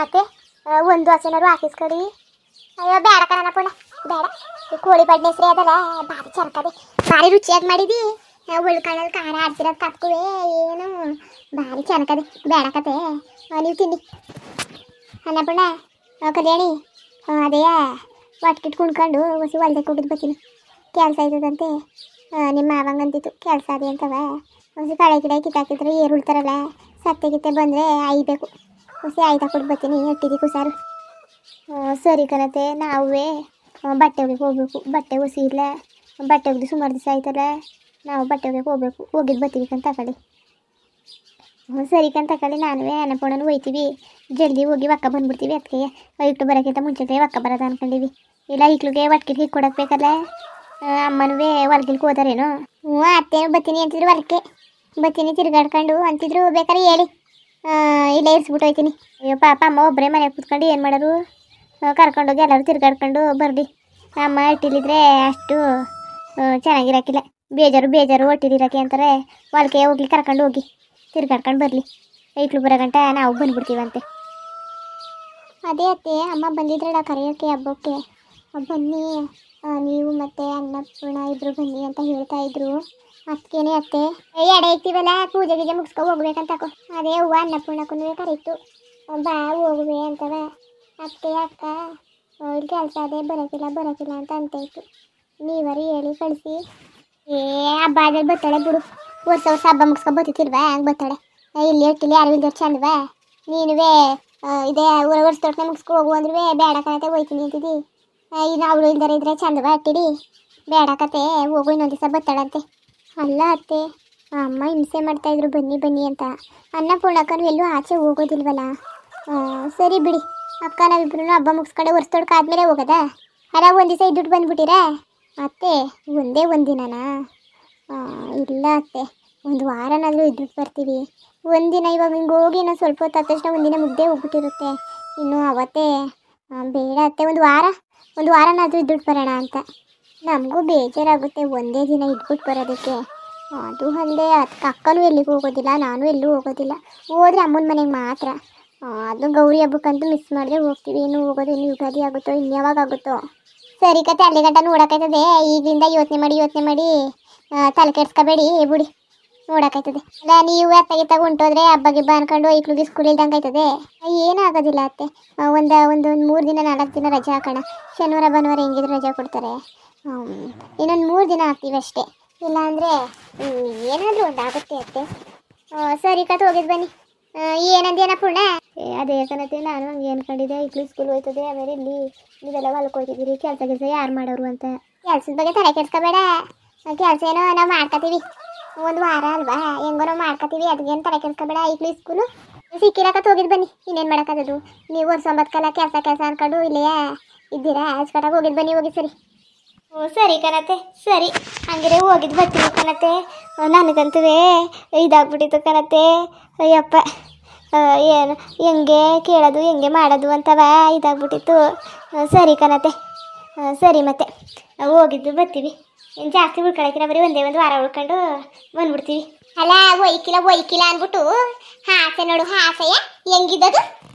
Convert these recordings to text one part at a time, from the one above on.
ಅತ್ತೆ ಒಂದು ಹಸೆನಾರು ಹಾಕಿಸ್ಕೊಡಿ. ಅಯ್ಯೋ ಬೇಡ ಕಣ ಪುಣ್ಣ ಬೇಡ. ಈ ಕೋಳಿ ಬಡ್ನೆ ಹೆಸ್ರೇ ಅದಲ್ಲ ಭಾರಿ ಚರ್ಕದೆ, ಭಾರಿ ರುಚಿಯಾಗಿ ಮಾಡಿದಿ. ಉಳ್ಕಳಲ್ಲಿ ಖಾರ ಆಡ್ಸಿರೋದು ಕತ್ಕುವೆ ಏನು ಭಾರಿ ಚೆನ್ನಕದೆ. ಬೇಡ ಕತೆ ನೀವು ತಿನ್ನಿ. ಅನ್ನಪುಣ್ಣ ಕಲ್ಯಾಣಿ ಅದೇ ಒಟ್ಕಿಟ್ಟು ಕುಣ್ಕೊಂಡು ಹೊಸಿ ಹೊಲ್ದಕ್ಕೆ ಹೋಗಿದ್ದು ಬರ್ತೀನಿ. ಕೆಲಸ ಆಯ್ತದಂತೆ ನಿಮ್ಮ ಮಾವಂಗಂತಿತ್ತು ಕೆಲಸ ಅದೇ ಅಂತವ. ಹೊಸಿ ಕಳೆ ಗಿಡ ಕಿತ್ತಾಕಿದ್ರೆ ಏರು ಉಳ್ತಾರಲ್ಲ, ಸತ್ತೆ ಗಿತ್ತೆ ಬಂದರೆ ಆಯ್ಬೇಕು. ಹೊಸಿ ಆಯ್ತಾ ಕೊಟ್ಟು ಬರ್ತೀನಿ. ಎಟ್ಟಿದ್ದಕ್ಕೂ ಸಾರು. ಸರಿ ಕಣತೆ, ನಾವೇ ಬಟ್ಟೆ ಒಗೆಗೆ ಹೋಗ್ಬೇಕು. ಬಟ್ಟೆ ಹೊಸಿ ಇಲ್ಲ, ಬಟ್ಟೆ ಒಗ್ದು ಸುಮಾರು ದಿವಸ ಆಯ್ತಲ್ಲ. ನಾವು ಬಟ್ಟೆ ಒಗೆಗೆ ಹೋಗ್ಬೇಕು. ಹೋಗಿದ್ದು ಬರ್ತೀವಿ ಕಂತ ತಗೊಳ್ಳಿ. ಸರಿ ಕಂತ ತಗೊಳ್ಳಿ. ನಾನುವೇ ಅನ್ನಪೂರ್ಣನೂ ಹೋಯ್ತೀವಿ. ಜಲ್ದಿ ಹೋಗಿ ಒಕ್ಕ ಬಂದ್ಬಿಡ್ತೀವಿ. ಅದಕ್ಕೆ ಇಟ್ಟು ಬರೋಕ್ಕಿಂತ ಮುಂಚೆ ಒಕ್ಕ ಬರೋದು ಅನ್ಕೊಂಡಿವಿ. ಇಲ್ಲ ಇಕ್ಳಿಗೆ ಒಟ್ಟಿಗೆ ಹಿಟ್ಟು ಕೊಡಕ್ಕೆ ಬೇಕಲ್ಲ. ಅಮ್ಮನೂ ಹೊಲ್ಗಿಲ್ಗೆ ಹೋದಾರೇನು? ಹ್ಞೂ ಅತ್ತೇನು ಬರ್ತೀನಿ ಅಂತಿದ್ರು, ಹೊಲಕ್ಕೆ ಬರ್ತೀನಿ ತಿರ್ಗಾಡ್ಕೊಂಡು ಅಂತಿದ್ರು. ಬೇಕಾದ್ರೆ ಹೇಳಿ ಇಲ್ಲೇ ಇರಿಸ್ಬಿಟ್ಟು ಹೋಯ್ತೀನಿ. ಅಯ್ಯೋ ಪಾಪ ಅಮ್ಮ ಒಬ್ಬರೇ ಮನೆಗೆ ಕೂತ್ಕೊಂಡು ಏನು ಮಾಡೋರು? ಕರ್ಕೊಂಡೋಗಿ ಎಲ್ಲರೂ ತಿರ್ಗಾಡ್ಕೊಂಡು ಬರಲಿ. ಅಮ್ಮ ಇಟ್ಟಿಲ್ಲಿದ್ರೆ ಅಷ್ಟು ಚೆನ್ನಾಗಿರೋಕ್ಕಿಲ್ಲ. ಬೇಜಾರು ಒಟ್ಟಿಲಿರೋಕ್ಕೆ ಅಂತಾರೆ. ಹೊಲ್ಕೆ ಹೋಗ್ಲಿ ಕರ್ಕೊಂಡು ಹೋಗಿ ತಿರ್ಗಾಡ್ಕೊಂಡು ಬರಲಿ. ಐಕ್ಳು ಬರೋ ಗಂಟ ನಾವು ಬಂದ್ಬಿಡ್ತೀವಂತೆ. ಅದೇ ಅತ್ತೆ ಅಮ್ಮ ಬಂದಿದ್ರಲ್ಲ ಕರೆಯೋಕ್ಕೆ ಹಬ್ಬಕ್ಕೆ, ಬನ್ನಿ ನೀವು ಮತ್ತು ಅನ್ನಪೂರ್ಣ ಇಬ್ಬರು ಬನ್ನಿ ಅಂತ ಹೇಳ್ತಾ ಇದ್ರು. ಅದಕ್ಕೇನೆ ಅತ್ತೆ ಎಡೆ ಇರ್ತೀವಲ್ಲ ಪೂಜೆ ಗೀಜೆ ಮುಗಿಸ್ಕೊ ಹೋಗ್ಬೇಕಂತಕೋ. ಅದೇ ಹೂವು ಅನ್ನಪೂರ್ಣಕ್ಕೂ ಕರೀತು ಬಾ ಹೋಗುವೆ ಅಂತವ. ಅತ್ತೆ ಅಕ್ಕ ಇಲ್ಲಿ ಕೆಲಸ ಅದೇ ಬರೋಕಿಲ್ಲ ಅಂತ ಅಂತ ಇತ್ತು. ನೀವರಿ ಹೇಳಿ ಕಳಿಸಿ. ಹಬ್ಬ ಆದ್ರೆ ಬರ್ತಾಳೆ ಬಿಡು. ವರ್ಷ ಹಬ್ಬ ಮುಗಿಸ್ಕೊ ಬರ್ತಿಲ್ವಾ ಹಂಗೆ ಬರ್ತಾಳೆ. ಇಲ್ಲಿ ಇಟ್ಟಿಲ್ಲ ಯಾರು ಇಲ್ದವ್ರು ಚಂದವಾ. ನೀನುವೇ ಇದೇ ವರ್ಷ ತೊಟ್ಟನೆ ಮುಗಿಸ್ಕೊ ಹೋಗು ಅಂದ್ರೂ ಬೇಡ ಕತೆ ಹೋಯ್ತೀನಿ ಅಂತಿದ್ದಿ. ಇನ್ನು ಅವಳು ಇಲ್ದಾರೆ ಇದ್ರೆ ಚಂದವಾ ಅಟ್ಟಿಡಿ. ಬೇಡ ಕತೆ ಹೋಗು, ಇನ್ನೊಂದು ದಿವಸ ಬರ್ತಾಳಂತೆ. ಅಲ್ಲ ಅತ್ತೆ ಅಮ್ಮ ಹಿಂಸೆ ಮಾಡ್ತಾಯಿದ್ರು ಬನ್ನಿ ಅಂತ. ಅನ್ನಪೂರ್ಣಕ್ಕನು ಎಲ್ಲೂ ಆಚೆ ಹೋಗೋದಿಲ್ವಲ್ಲ. ಸರಿ ಬಿಡಿ ಅಕ್ಕ, ನಾವಿಬ್ರು ಹಬ್ಬ ಮುಗಿಸ್ಕೊಂಡೆ ವರ್ಷ ತೊಡ್ಕಾದ್ಮೇಲೆ ಹೋಗೋದಾ? ಅಲ್ಲ ಒಂದು ದಿವಸ ಇದ್ದುಟ್ಟು ಬಂದುಬಿಟ್ಟಿರಾ ಅತ್ತೆ? ಒಂದೇ ಒಂದಿನನಾ? ಇಲ್ಲ ಅತ್ತೆ, ಒಂದು ವಾರನಾದರೂ ಇದ್ಬಿಟ್ಟು ಬರ್ತೀವಿ. ಒಂದಿನ ಇವಾಗ ಹಿಂಗೆ ಹೋಗಿ ಇನ್ನೂ ಸ್ವಲ್ಪ ಹೊತ್ತು ಆದ ತಕ್ಷಣ ಒಂದಿನ ಮುಗ್ದೇ ಹೋಗ್ಬಿಟ್ಟಿರುತ್ತೆ. ಇನ್ನು ಅವತ್ತೇ ಬೇಡ ಅತ್ತೆ, ಒಂದು ವಾರನಾದರೂ ಇದ್ಬಿಟ್ಟು ಬರೋಣ ಅಂತ. ನಮಗೂ ಬೇಜಾರಾಗುತ್ತೆ ಒಂದೇ ದಿನ ಇದ್ಬಿಟ್ಟು ಬರೋದಕ್ಕೆ. ಅದು ಅಲ್ಲದೆ ಅದಕ್ಕೆ ಅಕ್ಕನೂ ಎಲ್ಲಿಗೂ ಹೋಗೋದಿಲ್ಲ, ನಾನು ಎಲ್ಲೂ ಹೋಗೋದಿಲ್ಲ. ಹೋದರೆ ಅಮ್ಮನ ಮನೆಗೆ ಮಾತ್ರ. ಅದು ಗೌರಿ ಹಬ್ಬಕ್ಕಂತೂ ಮಿಸ್ ಮಾಡಿದೆ ಹೋಗ್ತೀವಿ. ಇನ್ನು ಹೋಗೋದು ಇನ್ನು ಯುಗಾದಿ ಆಗುತ್ತೋ ಇನ್ಯಾವಾಗ ಆಗುತ್ತೋ? ಸರಿ ಕತೆ ಅಲ್ಲಿ ಗಂಟ ನೋಡೋಕ್ಕಾಯ್ತದೆ. ಈಗಿಂದ ಯೋಚನೆ ಮಾಡಿ ತಲೆ ಕೆಡ್ಸ್ಕೊಬೇಡಿ ಬಿಡಿ, ನೋಡೋಕ್ಕಾಯ್ತದೆ. ಅಲ್ಲ ನೀವು ಅತ್ತಗೆ ಹೊಂಟೋದ್ರೆ ಹಬ್ಬ ಗಿಬ್ಬ ಅನ್ಕೊಂಡು ಐಕ್ಳಿಗೆ ಸ್ಕೂಲ್ ಇಲ್ದಂಗೆ ಆಯ್ತದೆ. ಏನಾಗೋದಿಲ್ಲ ಅತ್ತೆ. ಒಂದು 3 ದಿನ 4 ದಿನ ರಜೆ ಹಾಕೋಣ. ಶನಿವಾರ ಭಾನುವಾರ ಹೆಂಗಿದ್ರು ರಜೆ ಕೊಡ್ತಾರೆ. ಇನ್ನೊಂದು 3 ದಿನ ಹಾಕ್ತೀವಿ ಅಷ್ಟೇ. ಇಲ್ಲಾಂದರೆ ಏನಾದರೂ ಒಂದು ಆಗುತ್ತೆ ಅತ್ತೆ. ಸರಿ ಕತೆ ಹೋಗಿದ್ದು ಬನ್ನಿ. ಏನಂದೇನ ಪೂರ್ಣ? ಅದೇ ಕಣತೆ, ನಾನು ಹಂಗೆ ಅನ್ಕೊಂಡಿದ್ದೆ. ಇಕ್ಳು ಸ್ಕೂಲ್ ಹೋಯ್ತದೆ, ಆಮೇಲೆ ಇಲ್ಲಿ ನೀವೆಲ್ಲ ಹೊಲಕ್ಕೆ ಹೋಗ್ತಿದ್ದೀರಿ, ಕೆಲಸ ಯಾರು ಮಾಡೋರು ಅಂತ. ಕೆಲ್ಸದ ಬಗ್ಗೆ ತಲೆ ಕೆಡ್ಸ್ಕೊಬೇಡ. ಕೆಲಸ ಏನೋ ನಾವು ಮಾಡ್ಕೊತೀವಿ, ಒಂದು ವಾರ ಅಲ್ವಾ ಹೆಂಗೋ ನಾವು ಮಾಡ್ಕೊತೀವಿ. ಅದಕ್ಕೇನು ತಲೆ ಕೆಡ್ಸ್ಕೊಬೇಡ. ಇಕ್ಳು ಸ್ಕೂಲು ಸಿಕ್ಕಿರಕತ್ತು ಹೋಗಿದ್ದು ಬನ್ನಿ. ಇನ್ನೇನು ಮಾಡೋಕ್ಕಾಗೋದು? ನೀವು ವರ್ಷ 9 ಕಾಲ ಕೆಲಸ ಅನ್ಕೊಂಡು ಇಲ್ಲೇ ಇದ್ದೀರಾ? ಅಚ್ಕಟ್ಟಾಗಿ ಹೋಗಿದ್ದು ಬನ್ನಿ. ಹೋಗಿ ಸರಿ. ಸರಿ ಕಣತೆ, ಸರಿ ಹಂಗಿರೆ ಹೋಗಿದ್ದು ಬರ್ತೀನಿ ಕಣತೆ. ನನಗಂತೂ ಇದಾಗ್ಬಿಟ್ಟಿತ್ತು ಕಣತೆ. ಅಯ್ಯಪ್ಪ, ಏನು ಹೆಂಗೆ ಕೇಳೋದು ಹೆಂಗೆ ಮಾಡೋದು ಅಂತವ ಇದಾಗ್ಬಿಟ್ಟಿತ್ತು. ಸರಿ ಕಣತೆ, ಸರಿ ಮತ್ತೆ ಹೋಗಿದ್ದು ಬರ್ತೀವಿ. ಏನು ಜಾಸ್ತಿ ಉಳ್ಕೊಳಕ್ಕಿಲ್ಲ, ಬರೀ ಒಂದು ವಾರ ಉಳ್ಕೊಂಡು ಬಂದ್ಬಿಡ್ತೀವಿ. ಅಲ್ಲ ಒಯ್ಕಿಲ್ಲ ಅಂದ್ಬಿಟ್ಟು ಹಾಸೆ ನೋಡು, ಹಾಸೆಯ ಹೆಂಗಿದ್ದದು?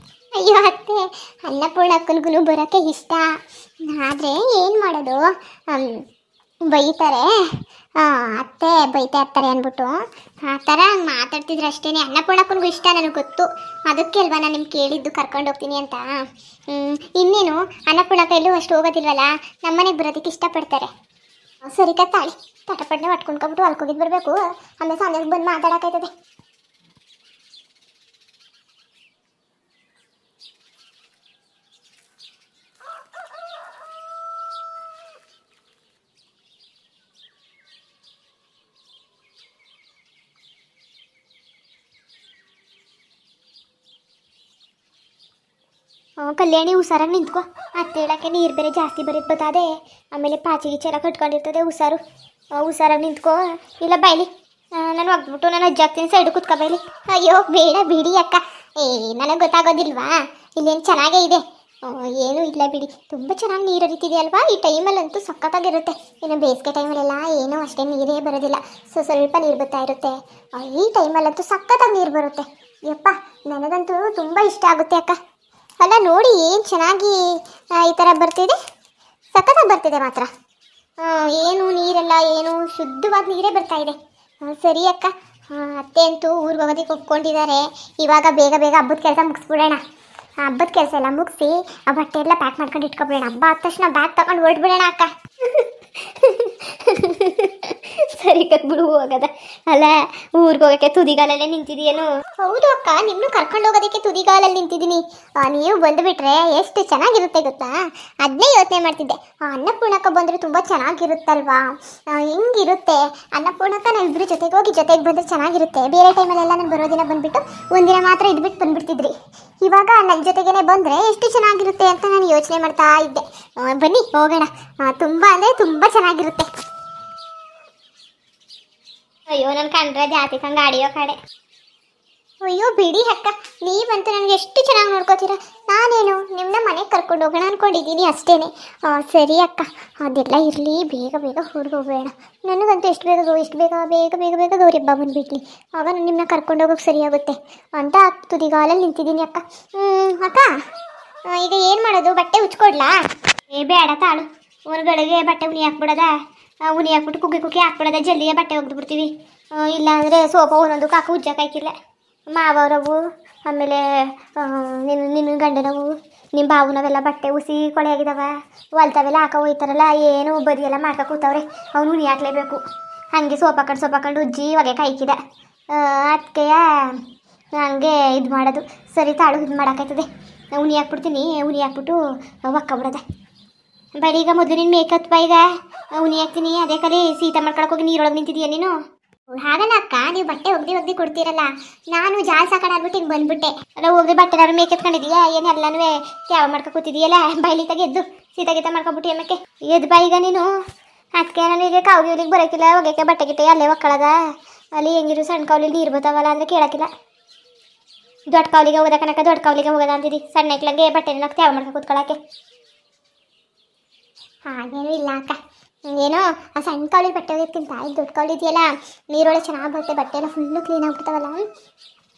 ಅಯ್ಯೋ ಅತ್ತೆ, ಅನ್ನಪೂರ್ಣಕ್ಕನಿಗೂ ಬರೋಕ್ಕೆ ಇಷ್ಟ. ಆದರೆ ಏನು ಮಾಡೋದು, ಬೈತಾರೆ. ಅತ್ತೆ ಬೈತಾ ಇರ್ತಾರೆ ಅಂದ್ಬಿಟ್ಟು ಆ ಥರ ಮಾತಾಡ್ತಿದ್ರು ಅಷ್ಟೇ. ಅನ್ನಪೂರ್ಣಕ್ಕನಿಗೂ ಇಷ್ಟ, ನನಗೆ ಗೊತ್ತು. ಅದಕ್ಕೆ ಅಲ್ವಾ ನಾನು ನಿಮ್ಗೆ ಕೇಳಿದ್ದು ಕರ್ಕೊಂಡು ಹೋಗ್ತೀನಿ ಅಂತ. ಇನ್ನೇನು ಅನ್ನಪೂರ್ಣಕ್ಕ ಎಲ್ಲೂ ಅಷ್ಟು ಹೋಗೋದಿಲ್ವಲ್ಲ, ನಮ್ಮನೆಗೆ ಬರೋದಕ್ಕೆ ಇಷ್ಟಪಡ್ತಾರೆ. ಸರಿ ತಾಳಿ ತಟಪಟ್ಟನೆ ಹೊಟ್ಕೊಂಡ್ಕೊಬಿಟ್ಟು ಹೊಲ್ಕೋಗಿದ್ದು ಬರಬೇಕು. ಆಮೇಲೆ ಸಂಜೆಗೆ ಬಂದು ಮಾತಾಡೋಕ್ಕಾಯ್ತದೆ. ಕಲ್ಯಾಣಿ ಹುಷಾರಾಗಿ ನಿಂತ್ಕೊ. ಅತ್ತೆ ಹೇಳಕ್ಕೆ ನೀರು ಬೇರೆ ಜಾಸ್ತಿ ಬರೀತ್ ಬತ್ತದೆ. ಆಮೇಲೆ ಪಾಚಿ ಗೀಚೆಲ್ಲ ಕಟ್ಕೊಂಡಿರ್ತದೆ. ಹುಷಾರಾಗಿ ನಿಂತ್ಕೊ. ಇಲ್ಲ ಬೈಲಿ, ನಾನು ಒಗ್ಬಿಟ್ಟು ನಾನು ಅಜ್ಜಿ ಆಗ್ತೀನಿ. ಸೈಡು ಕುತ್ಕೊ ಬೈಲಿ. ಅಯ್ಯೋ ಬೇಡ ಬಿಡಿ ಅಕ್ಕ, ನನಗೆ ಗೊತ್ತಾಗೋದಿಲ್ವಾ? ಇಲ್ಲೇನು ಚೆನ್ನಾಗೇ ಇದೆ, ಏನೂ ಇಲ್ಲ ಬಿಡಿ. ತುಂಬ ಚೆನ್ನಾಗಿ ನೀರು ಹರಿತಿದೆ ಅಲ್ವಾ? ಈ ಟೈಮಲ್ಲಂತೂ ಸಖತ್ತಾಗಿರುತ್ತೆ. ಇನ್ನು ಬೇಸಿಗೆ ಟೈಮಲ್ಲೆಲ್ಲ ಏನೂ ಅಷ್ಟೇ ನೀರೇ ಬರೋದಿಲ್ಲ, ಸ್ವಲ್ಪ ನೀರು ಬರ್ತಾ ಇರುತ್ತೆ. ಈ ಟೈಮಲ್ಲಂತೂ ಸಖತ್ತಾಗಿ ನೀರು ಬರುತ್ತೆ. ಯಪ್ಪ, ನನಗಂತೂ ತುಂಬ ಇಷ್ಟ ಆಗುತ್ತೆ ಅಕ್ಕ. ಅಲ್ಲ ನೋಡಿ ಏನು ಚೆನ್ನಾಗಿ ಈ ಥರ ಬರ್ತಿದೆ, ಸಖತ್ತಾಗಿ ಬರ್ತಿದೆ ಮಾತ್ರ. ಏನು ನೀರೆಲ್ಲ ಏನು ಶುದ್ಧವಾದ ನೀರೇ ಬರ್ತಾ ಇದೆ. ಸರಿ ಅಕ್ಕ, ಅತ್ತೆ ಅಂತೂ ಊರಿಗೆ ಹೋಗೋದಕ್ಕೆ ಒಪ್ಕೊಂಡಿದ್ದಾರೆ. ಇವಾಗ ಬೇಗ ಬೇಗ ಹಬ್ಬದ ಕೆಲಸ ಮುಗಿಸ್ಬಿಡೋಣ. ಹಬ್ಬದ ಕೆಲಸ ಎಲ್ಲ ಮುಗಿಸಿ ಆ ಬಟ್ಟೆ ಎಲ್ಲ ಪ್ಯಾಕ್ ಮಾಡ್ಕೊಂಡು ಇಟ್ಕೊಬಿಡೋಣ. ಹಬ್ಬ ಆದ ತಕ್ಷಣ ಬ್ಯಾಗ್ ತಗೊಂಡು ಹೊರಟ್ಬಿಡೋಣ ಅಕ್ಕ. ಸರಿ ಬಿಡು ಹೋಗದ. ಅಲ್ಲ ಊರಿಗೆ ಹೋಗೋಕ್ಕೆ ತುದಿಗಾಲಲ್ಲೇ ನಿಂತಿದೆಯೇನು? ಹೌದು ಅಕ್ಕ, ನಿಮ್ಮನ್ನು ಕರ್ಕೊಂಡು ಹೋಗೋದಕ್ಕೆ ತುದಿಗಾಲಲ್ಲಿ ನಿಂತಿದ್ದೀನಿ. ನೀವು ಬಂದುಬಿಟ್ರೆ ಎಷ್ಟು ಚೆನ್ನಾಗಿರುತ್ತೆ ಗೊತ್ತಾ? ಅದನ್ನೇ ಯೋಚನೆ ಮಾಡ್ತಿದ್ದೆ. ಅನ್ನಪೂರ್ಣಕ್ಕ ಬಂದರೆ ತುಂಬ ಚೆನ್ನಾಗಿರುತ್ತಲ್ವಾ? ಹೆಂಗಿರುತ್ತೆ ಅನ್ನಪೂರ್ಣಕ್ಕ ನಾವಿಬ್ಬರು ಜೊತೆಗೆ ಹೋಗಿ ಜೊತೆಗೆ ಬಂದರೆ ಚೆನ್ನಾಗಿರುತ್ತೆ. ಬೇರೆ ಟೈಮಲ್ಲೆಲ್ಲ ನಾನು ಬರೋ ದಿನ ಬಂದುಬಿಟ್ಟು ಒಂದಿನ ಮಾತ್ರ ಇದ್ಬಿಟ್ಟು ಬಂದುಬಿಡ್ತಿದ್ರಿ. ಇವಾಗ ನನ್ನ ಜೊತೆಗೇನೆ ಬಂದರೆ ಎಷ್ಟು ಚೆನ್ನಾಗಿರುತ್ತೆ ಅಂತ ನಾನು ಯೋಚನೆ ಮಾಡ್ತಾ ಇದ್ದೆ. ಬನ್ನಿ ಹೋಗೋಣ. ತುಂಬ ಅಂದರೆ ತುಂಬ ಚೆನ್ನಾಗಿರುತ್ತೆ. ಅಯ್ಯೋ ನನ್ನ ಕಂಡ್ರೆ ಜಾತಿ ಕಂಡು ಆಡಿಯೋ ಕಡೆ. ಅಯ್ಯೋ ಬಿಡಿ ಅಕ್ಕ, ನೀವಂತೂ ನನಗೆ ಎಷ್ಟು ಚೆನ್ನಾಗಿ ನೋಡ್ಕೋತೀರ. ನಾನೇನು ನಿಮ್ಮನ್ನ ಮನೆಗೆ ಕರ್ಕೊಂಡು ಹೋಗೋಣ ಅಂದ್ಕೊಂಡಿದ್ದೀನಿ ಅಷ್ಟೇ. ಸರಿ ಅಕ್ಕ, ಅದೆಲ್ಲ ಇರಲಿ, ಬೇಗ ಬೇಗ ಹೊರಗೆ ಹೋಗೋಣ. ನನಗಂತೂ ಎಷ್ಟು ಬೇಗ ಬೇಗ ಬೇಗ ಬೇಗ ಗೌರಿ ಹಬ್ಬ ಬಂದುಬಿಡ್ಲಿ. ಆಗ ನಾನು ನಿಮ್ಮನ್ನ ಕರ್ಕೊಂಡು ಹೋಗೋಕೆ ಸರಿಯಾಗುತ್ತೆ ಅಂತ ತುದಿಗಾಲಲ್ಲಿ ನಿಂತಿದ್ದೀನಿ ಅಕ್ಕ. ಅಕ್ಕ, ಈಗ ಏನು ಮಾಡೋದು? ಬಟ್ಟೆ ಉಚ್ಕೊಡ್ಲಾ? ಬೇಡ ತಾಳು, ಹೊರಗಡೆಗೆ ಬಟ್ಟೆ ಉನಿ ಹಾಕ್ಬಿಡೋದ? ಉನಿ ಹಾಕ್ಬಿಟ್ಟು ಕುಕ್ಕಿ ಹಾಕ್ಬಿಡೋದ? ಜಲ್ದಿಯೇ ಬಟ್ಟೆ ಒಗ್ದುಬಿಡ್ತೀವಿ. ಇಲ್ಲಾಂದರೆ ಸೋಪ ಒಂದೊಂದು ಕಾಕು ಉಜ್ಜಕ್ಕಾಯ್ಕಿಲ್ಲ. ಮಾವರವು, ಆಮೇಲೆ ನಿನ್ನ ಗಂಡನವು, ನಿಮ್ಮ ಬಾವುನವೆಲ್ಲ ಬಟ್ಟೆ ಉಸಿ ಕೊಳೆ ಆಗಿದಾವ, ಹೊಲ್ತಾವೆಲ್ಲ ಹಾಕೋ ಹೋಯ್ತಾರಲ್ಲ, ಏನು ಬದಿಯೆಲ್ಲ ಮಾಡ್ಕೊ ಕೂತವ್ರೆ. ಅವ್ನು ಉನಿ ಹಾಕ್ಲೇಬೇಕು. ಹಾಗೆ ಸೋಪಾಕೊಂಡು ಉಜ್ಜಿ ಹೊಗೆ ಕಾಯ್ಕಿದೆ. ಅದಕ್ಕೆ ಹಂಗೆ ಇದು ಮಾಡೋದು. ಸರಿ ತಾಳು, ಇದು ಮಾಡೋಕ್ಕಾಯ್ತದೆ. ಉನಿ ಹಾಕ್ಬಿಡ್ತೀನಿ. ಉನಿ ಹಾಕ್ಬಿಟ್ಟು ಒಕ್ಕೊಬಿಡೋದೆ. ಬರೀ ಈಗ ಮೊದಲು ನಿನ್ನ ಮೇಕಪ್ ಈಗ ಉನಿ ಹಾಕ್ತೀನಿ. ಅದೇ ಕಲಿ ಶೀತ ಮಾಡ್ಕೊಳಕ್ಕೆ ಹೋಗಿ ನೀರೊಳಗೆ ನಿಂತಿದೀಯ ನೀನು? ಹಾಗಲ್ಲ ಅಕ್ಕ, ನೀವು ಬಟ್ಟೆ ಒಗ್ದು ಕೊಡ್ತೀರಲ್ಲ, ನಾನು ಜಾಲ್ ಸಾಕಣ ಅಂದ್ಬಿಟ್ಟು ಹಿಂಗೆ ಬಂದ್ಬಿಟ್ಟೆ. ಅಲ್ಲ ಹೋಗಿ ಬಟ್ಟೆ ಮೇಕ್ ಎತ್ಕೊಂಡಿದೀಯಾ ಏನು? ಎಲ್ಲನೂ ತ್ಯಾವ ಮಾಡ್ಕೊ ಕೂತಿದೀಯಲ್ಲ, ಬೈಲಿ ತೆಗೆದ್ದು ಶೀತ ಗೀತ ಮಾಡ್ಕೊಬಿಟ್ಟು ಏನಕ್ಕೆ ಎದ್ದು ಬಾ ಈಗ ನೀನು. ಅದಕ್ಕೆ ನನಗೆ ಕಾವ್ಲಿಗೆ ಬರೋಕ್ಕಿಲ್ಲ, ಹೋಗೋಕ್ಕೆ ಬಟ್ಟೆ ಗಿಟ್ಟೆ ಅಲ್ಲೇ ಒಕ್ಕಳದ. ಅಲ್ಲಿ ಹೆಂಗಿರು ಸಣ್ಣ ಕಾವ್ಲಿ ನೀರು ಬರ್ತಾವಲ್ಲ ಅಂದರೆ ಕೇಳೋಕ್ಕಿಲ್ಲ. ದೊಡ್ಡ ಕಾವ್ಲಿಗೆ ಹೋಗೋದ ಕನಕ, ದೊಡ್ಡ ಕಾವ್ಲಿಗೆ ಹೋಗೋದ ಅಂತಿದ್ದಿ. ಸಣ್ಣ ಇಕ್ಲಂಗೆ ಬಟ್ಟೆನ ತ್ಯಾವ ಮಾಡ್ಕೊ ಕೂತ್ಕೊಳ್ಳೋಕ್ಕೆ. ಹಾಗೇನೂ ಇಲ್ಲ ಅಕ್ಕ, ಏನೋ ಆ ಸಣ್ಣ ಕಾವಲಿ ಬಟ್ಟೆ ಹೋಗೋಕ್ಕಿಂತ ಇದು ದೊಡ್ಡ ಕಾವಲಿ ಇದೆಯಲ್ಲ, ನೀರೊಳಗೆ ಚೆನ್ನಾಗಿ ಬರುತ್ತೆ, ಬಟ್ಟೆ ಎಲ್ಲ ಫುಲ್ಲು ಕ್ಲೀನ್ ಆಗ್ಬಿಡ್ತಾವಲ್ಲ.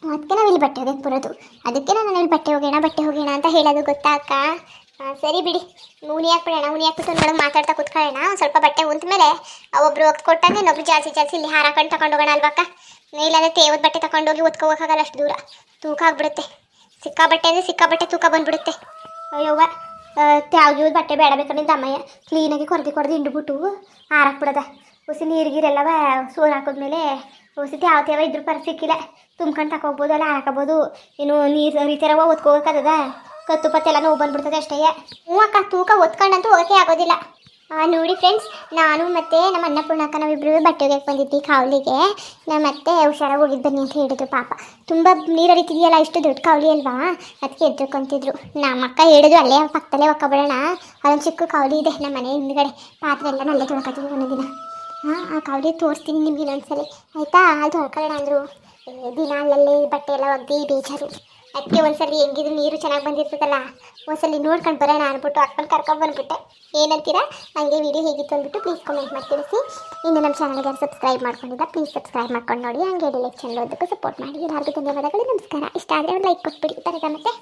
ಅದಕ್ಕೆ ನಾವು ಇಲ್ಲಿ ಬಟ್ಟೆ ಹೋಗೋಕ್ಕೆ ಬರೋದು. ಅದಕ್ಕೆ ನಾನು ಇಲ್ಲಿ ಬಟ್ಟೆ ಹೋಗೋಣ ಅಂತ ಹೇಳೋದು, ಗೊತ್ತಾ ಅಕ್ಕ? ಸರಿ ಬಿಡಿ, ಉನಿ ಹಾಕ್ಬಿಡೋಣ. ಉನಿ ಹಾಕ್ಬಿಟ್ಟು ನೋಡೋಕೆ ಮಾತಾಡ್ತಾ ಕೂತ್ಕೊಳ್ಳೋಣ. ಸ್ವಲ್ಪ ಬಟ್ಟೆ ಉಂತ ಮೇಲೆ ಒಬ್ಬರು ಒತ್ತು ಕೊಟ್ಟಾಗ ಇನ್ನೊಬ್ರು ಜಾಸ್ತಿ ಇಲ್ಲಿ ಹಾರ ಹಾಕೊಂಡು ತಗೊಂಡು ಹೋಗೋಣ ಅಲ್ವಕ್ಕ? ಇಲ್ಲಾಂದರೆ ತೇವದ ಬಟ್ಟೆ ತಗೊಂಡೋಗಿ ಒತ್ಕೋಗೋಕ್ಕಾಗಲ್ಲ, ಅಷ್ಟು ದೂರ ತೂಕ ಆಗ್ಬಿಡುತ್ತೆ. ಸಿಕ್ಕಾಬಟ್ಟೆ ತೂಕ ಬಂದುಬಿಡುತ್ತೆ. ಅಯ್ಯೋವ, ತ್ಯಾವ್ಗಿದ ಬಟ್ಟೆ ಬೇಡ ಬೇಕಾದ್ರೆ ದಮ್ಮಯ್ಯ ಕ್ಲೀನಾಗಿ ಕೊರ್ದು ಹಿಂಡ್ಬಿಟ್ಟು ಹಾರಾಕ್ಬಿಡೋದ. ಹುಸಿ ನೀರಿಗಿರೆಲ್ಲವ ಸೋರು ಹಾಕಿದ್ಮೇಲೆ ಹುಸಿ ತ್ಯಾವ ಇದ್ರ ಸಿಕ್ಕಿಲ್ಲ ತುಂಬ್ಕೊಂಡು ತಗೋಬೋದು, ಅಲ್ಲ ಹಾಕೋಬೋದು. ಇನ್ನು ನೀರು ಹರಿತಿರವ ಒತ್ಕೋಗೋಕ್ಕದ, ಕತ್ತು ಪತ್ತೆಲ್ಲ ನೋವು ಬಂದ್ಬಿಡ್ತದೆ ಅಷ್ಟೇ. ಹ್ಞೂ ಅಕ್ಕ, ತೂಕ ಒತ್ಕೊಂಡಂತೂ ಹೋಗೋಕ್ಕೆ ಆಗೋದಿಲ್ಲ. ನೋಡಿ ಫ್ರೆಂಡ್ಸ್, ನಾನು ಮತ್ತು ನಮ್ಮ ಅನ್ನಪೂರ್ಣಕ್ಕ ನಾವಿಬ್ಬರು ಬಟ್ಟೆ ಒಗೆಯಕ್ಕೆ ಬಂದಿದ್ವಿ ಕಾವಲಿಗೆ. ನಮ್ಮ ಅತ್ತೆ ಹುಷಾರಾಗಿ ಹೋಗಿದ್ದು ಬನ್ನಿ ಅಂತ ಹೇಳಿದ್ರು. ಪಾಪ ತುಂಬ ನೀರು ಹರಿತಿದೆಯಲ್ಲ, ಇಷ್ಟು ದೊಡ್ಡ ಕಾವಲಿ ಅಲ್ವಾ, ಅದಕ್ಕೆ ಎದ್ರುಕೊಂತಿದ್ರು. ನಮ್ಮ ಅಕ್ಕ ಹೇಳಿದ್ರು ಅಲ್ಲೇ ಪಕ್ಕದಲ್ಲೇ ಒಕ್ಕೊಬಿಡೋಣ, ಅಲ್ಲೊಂದು ಚಿಕ್ಕ ಕಾವಲಿ ಇದೆ ನಮ್ಮ ಮನೆ ಹಿಂದ್ಗಡೆ, ಪಾತ್ರೆ ಎಲ್ಲ ನಲ್ಲೇ ತೊಳ್ಕೊತೀವಿ ಒಂದೊಂದಿನ. ಆ ಕಾವಲಿ ತೋರಿಸ್ತೀನಿ ನಿಮ್ಗೆ ಇನ್ನೊಂದ್ಸಲಿ, ಆಯಿತಾ? ಅಲ್ಲಿ ತೊಳ್ಕೊಳ್ಳೋಣ ಅಂದರು. ದಿನ ಅಲ್ಲಲ್ಲಿ ಬಟ್ಟೆ ಎಲ್ಲ ಒಗ್ದು ಬೇಜಾರು. ಅದಕ್ಕೆ ಒಂದ್ಸಲಿ ಹೆಂಗಿದ್ರು ನೀರು ಚೆನ್ನಾಗಿ ಬಂದಿರ್ತದಲ್ಲ, ಒಂದ್ಸಲಿ ನೋಡ್ಕೊಂಡು ಬರೋಣ ಅಂದ್ಬಿಟ್ಟು ಅಕ್ಕನ ಕರ್ಕೊಂಡ್ಬಂದ್ಬಿಟ್ಟೆ. ಏನಂತೀರಾ? ಹಂಗೆ ವೀಡಿಯೋ ಹೇಗಿತ್ತು ಅಂದ್ಬಿಟ್ಟು ಪ್ಲೀಸ್ ಕಮೆಂಟ್ ಮಾಡಿ ತಿಳಿಸಿ. ಇನ್ನು ನಮ್ಮ ಚಾನಲ್ಗೆ ಸಬ್ಸ್ಕ್ರೈಬ್ ಮಾಡ್ಕೊಂಡಿಲ್ಲ, ಪ್ಲೀಸ್ ಸಬ್ಸ್ಕ್ರೈಬ್ ಮಾಡ್ಕೊಂಡು ನೋಡಿ. ಹಂಗೆ ಲೈಕ್ ಚಾನಲ್ ಓದೋಕ್ಕೂ ಸಪೋರ್ಟ್ ಮಾಡಿ. ಎಲ್ಲರಿಗೂ ಧನ್ಯವಾದಗಳು, ನಮಸ್ಕಾರ. ಇಷ್ಟ ಆದರೆ ಒಂದು ಲೈಕ್ ಕೊಟ್ಬಿಡಿ. ಬರೋದಾ ಮತ್ತೆ?